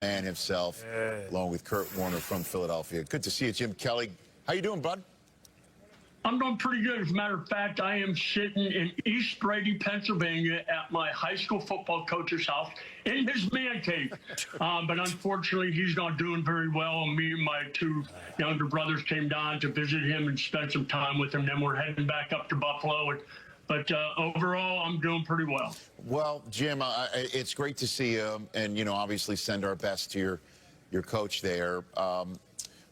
man himself, along with Kurt Warner from Philadelphia. Good to see you, Jim Kelly. How you doing, bud? I'm doing pretty good. As a matter of fact, I am sitting in East Brady, Pennsylvania at my high school football coach's house in his man cave. But unfortunately, he's not doing very well. Me and my two younger brothers came down to visit him and spend some time with him. Then we're heading back up to Buffalo. But overall, I'm doing pretty well. Well, Jim, it's great to see you, and obviously send our best to your coach there.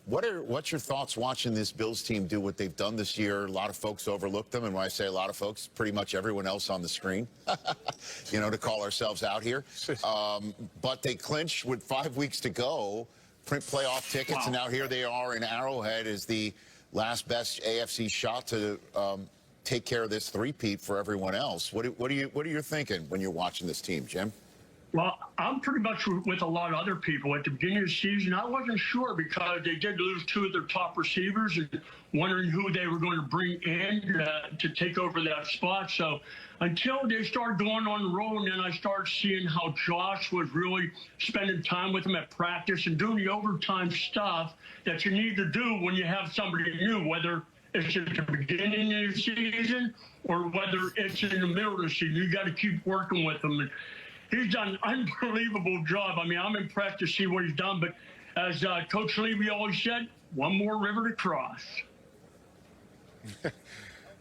What's your thoughts watching this Bills team do what they've done this year? A lot of folks overlook them, and when I say a lot of folks, pretty much everyone else on the screen, to call ourselves out here. But they clinched with 5 weeks to go, print playoff tickets, and now here they are in Arrowhead as the last best AFC shot to take care of this three-peat for everyone else. What are you thinking when you're watching this team, Jim? Well, I'm pretty much with a lot of other people. At the beginning of the season, I wasn't sure because they did lose two of their top receivers and wondering who they were going to bring in to take over that spot. So until they started going on the road, and then I started seeing how Josh was really spending time with them at practice and doing the overtime stuff that you need to do when you have somebody new, whether it's at the beginning of the season or whether it's in the middle of the season. You got to keep working with them. And he's done an unbelievable job. I mean, I'm impressed to see what he's done. But as Coach Levy always said, one more river to cross.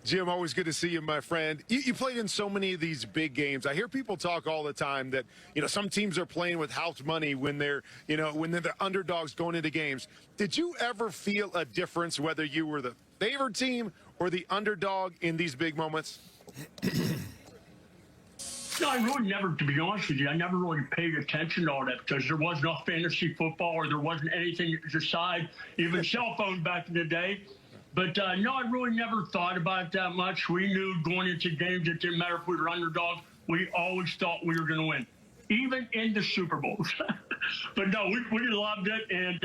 Jim, always good to see you, my friend. You played in so many of these big games. I hear people talk all the time that, some teams are playing with house money when they're the underdogs going into games. Did you ever feel a difference whether you were the favorite team or the underdog in these big moments? No, I really never, to be honest with you, I never really paid attention to all that because there was no fantasy football or there wasn't anything aside, even cell phones back in the day. But no, I really never thought about it that much. We knew going into games, it didn't matter if we were underdogs. We always thought we were going to win, even in the Super Bowls. But no, we loved it, and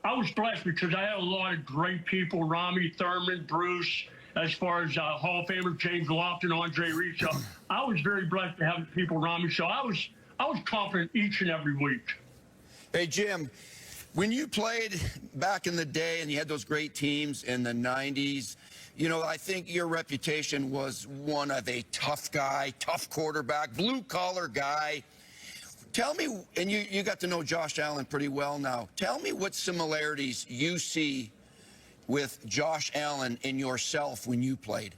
I was blessed because I had a lot of great people: Rami, Thurman, Bruce, as far as Hall of Famer James Lofton, Andre Reed. So I was very blessed to have people around me. So I was confident each and every week. Hey, Jim, when you played back in the day and you had those great teams in the 90s, I think your reputation was one of a tough guy, tough quarterback, blue-collar guy. Tell me, and you got to know Josh Allen pretty well now. Tell me what similarities you see with Josh Allen and yourself when you played.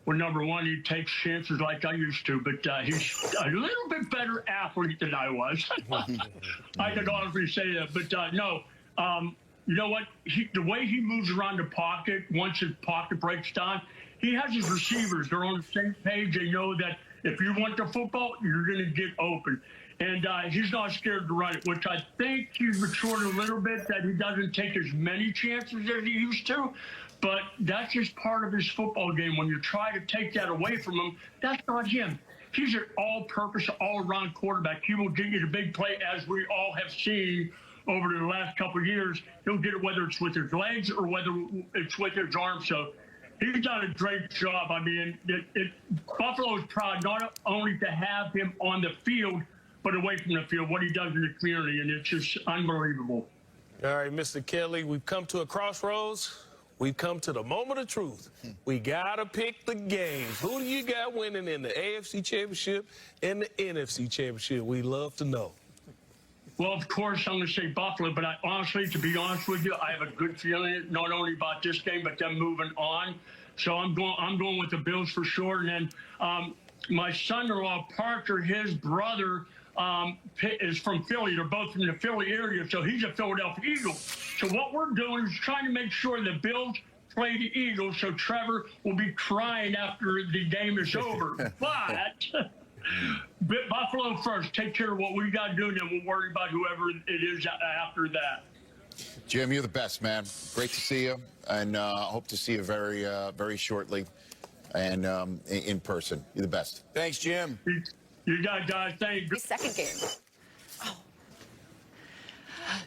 Well, number one, he takes chances like I used to, but he's a little bit better athlete than I was. I can honestly say that. But no, you know what? The way he moves around the pocket, once his pocket breaks down, he has his receivers. They're on the same page. They know that if you want the football, you're going to get open. And he's not scared to run it, which I think he's matured a little bit, that he doesn't take as many chances as he used to. But that's just part of his football game. When you try to take that away from him, that's not him. He's an all-purpose, all-around quarterback. He will get you the big play, as we all have seen over the last couple of years. He'll get it whether it's with his legs or whether it's with his arms. So he's done a great job. I mean, Buffalo is proud not only to have him on the field, but away from the field, what he does in the community, and it's just unbelievable. All right, Mr. Kelly, we've come to a crossroads. We've come to the moment of truth. We got to pick the games. Who do you got winning in the AFC Championship and the NFC Championship? We love to know. Well, of course, I'm going to say Buffalo, but honestly, to be honest with you, I have a good feeling not only about this game, but them moving on. So I'm going with the Bills for sure. And then my son-in-law, Parker, his brother, is from Philly. They're both from the Philly area, so he's a Philadelphia Eagle. So what we're doing is trying to make sure the Bills play the Eagles, so Trevor will be crying after the game is over. But Buffalo first. Take care of what we got to do, and then we'll worry about whoever it is after that. Jim, you're the best, man. Great to see you, and hope to see you very, very shortly, and in person. You're the best. Thanks, Jim. You guys, thank you. Second game. Oh.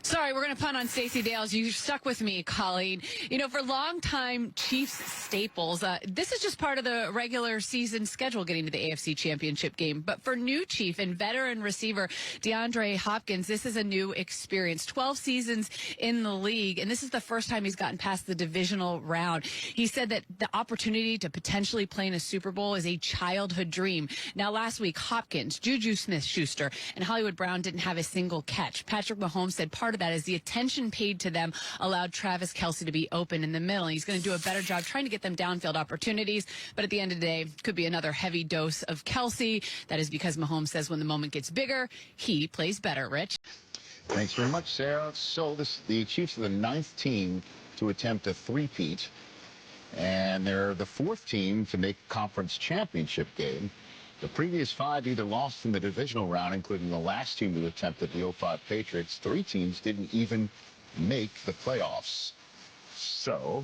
Sorry, we're going to punt on Stacey Dales. You stuck with me, Colleen. You know, for longtime Chiefs staples, this is just part of the regular season schedule getting to the AFC Championship game. But for new Chief and veteran receiver DeAndre Hopkins, this is a new experience. 12 seasons in the league, and this is the first time he's gotten past the divisional round. He said that the opportunity to potentially play in a Super Bowl is a childhood dream. Now, last week, Hopkins, Juju Smith-Schuster, and Hollywood Brown didn't have a single catch. Patrick Mahomes said part of that is the attention paid to them allowed Travis Kelce to be open in the middle. He's going to do a better job trying to get them downfield opportunities, but at the end of the day, could be another heavy dose of Kelce. That is because Mahomes says when the moment gets bigger, he plays better. Rich? Thanks very much, Sarah. So the Chiefs are the 9th team to attempt a three-peat, and they're the 4th team to make conference championship game. The previous 5 either lost in the divisional round, including the last team to attempt at the 05 Patriots. 3 teams didn't even make the playoffs. So,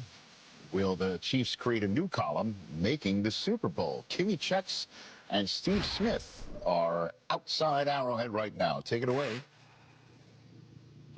will the Chiefs create a new column, making the Super Bowl? Kimmy Checks and Steve Smith are outside Arrowhead right now. Take it away.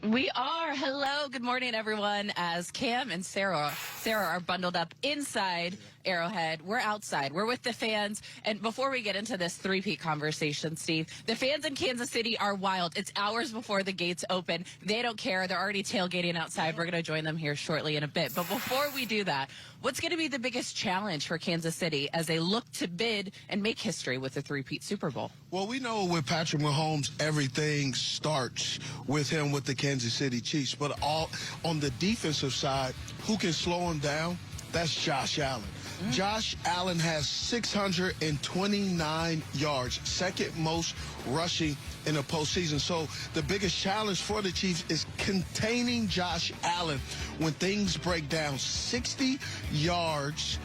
We are. Hello. Good morning, everyone. As Cam and Sarah are bundled up inside Arrowhead, we're outside. We're with the fans. And before we get into this three-peat conversation, Steve, the fans in Kansas City are wild. It's hours before the gates open. They don't care. They're already tailgating outside. We're going to join them here shortly in a bit. But before we do that, what's going to be the biggest challenge for Kansas City as they look to bid and make history with the three-peat Super Bowl? Well, we know with Patrick Mahomes, everything starts with him with the Kansas City Chiefs. But all on the defensive side, who can slow him down? That's Josh Allen. Josh Allen has 629 yards, second most rushing in the postseason. So the biggest challenge for the Chiefs is containing Josh Allen when things break down. 60 yards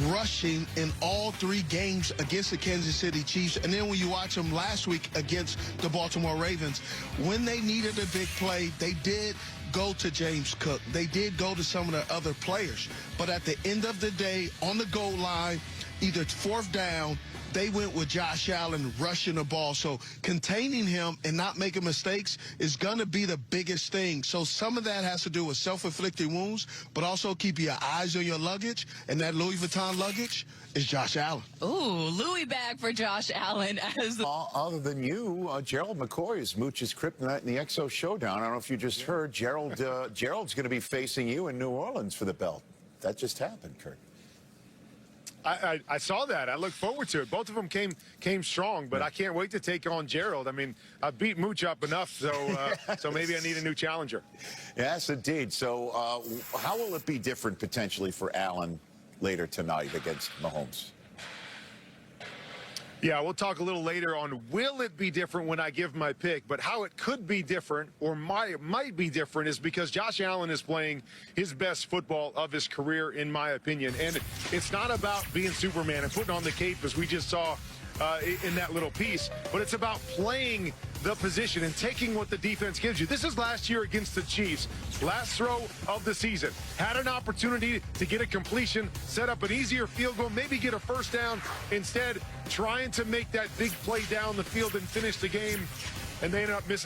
rushing in all 3 games against the Kansas City Chiefs. And then when you watch them last week against the Baltimore Ravens, when they needed a big play, they did go to James Cook. They did go to some of the other players. But at the end of the day, on the goal line, either 4th down, they went with Josh Allen rushing the ball. So containing him and not making mistakes is going to be the biggest thing. So some of that has to do with self-inflicted wounds, but also keep your eyes on your luggage. And that Louis Vuitton luggage is Josh Allen. Ooh, Louis bag for Josh Allen. Other than you, Gerald McCoy is Mooch's kryptonite in the Exo Showdown. I don't know if you just heard, Gerald's going to be facing you in New Orleans for the belt. That just happened, Kurt. I saw that. I look forward to it. Both of them came strong, but I can't wait to take on Gerald. I mean, I beat Mooch up enough, so so maybe I need a new challenger. Yes, indeed. So how will it be different potentially for Allen later tonight against Mahomes? Yeah, we'll talk a little later on will it be different when I give my pick, but how it could be different or might be different is because Josh Allen is playing his best football of his career, in my opinion. And it's not about being Superman and putting on the cape as we just saw in that little piece, but it's about playing the position and taking what the defense gives you. This is last year against the Chiefs. Last throw of the season. Had an opportunity to get a completion, set up an easier field goal, maybe get a first down. Instead, trying to make that big play down the field and finish the game, and they ended up missing.